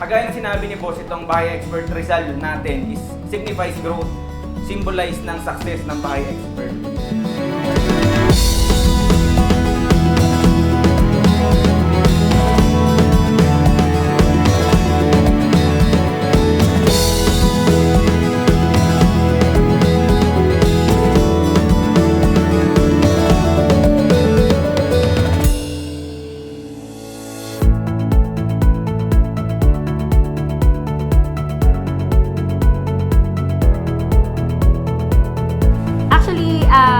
Kagaya ng sinabi ni Boss, itong Bahay Expert Rizal natin is signifies growth, symbolize ng success ng Bahay Expert.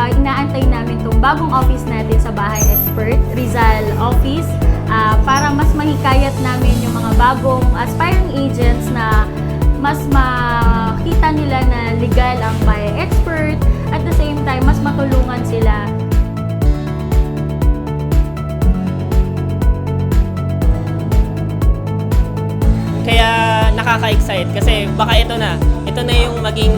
Inaantay namin itong bagong office natin sa Bahay Expert, Rizal Office, para mas mahikayat namin yung mga bagong aspiring agents na mas makita nila na legal ang Bahay Expert, at the same time, mas matulungan sila. Kaya nakaka-excite kasi baka ito na yung maging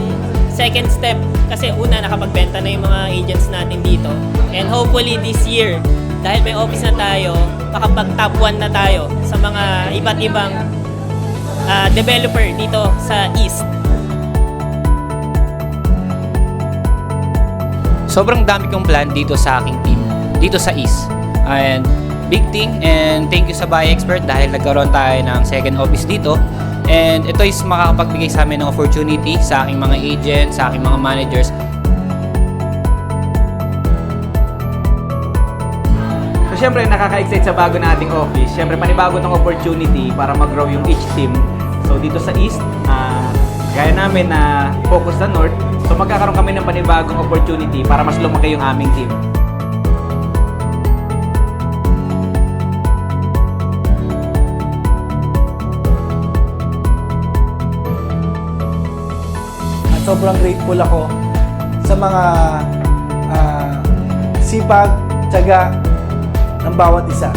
second step, kasi una nakapagbenta na yung mga agents natin dito, and hopefully this year dahil may office na tayo, makapag top 1 na tayo sa mga iba't ibang developer dito sa East. Sobrang dami kong plan dito sa aking team, dito sa East. And big thing, and thank you sa Bahay Expert dahil nagkaroon tayo ng second office dito. And ito is makakapagbigay sa amin ng opportunity sa aking mga agents, sa aking mga managers. So syempre nakaka-excite sa bago nating office. Syempre panibago ng opportunity para mag-grow yung each team. So dito sa East, gaya namin na focus sa North, so magkakaroon kami ng panibagong opportunity para mas lumaki yung aming team. Sobrang grateful ako sa mga sipag, tiyaga ng bawat isa.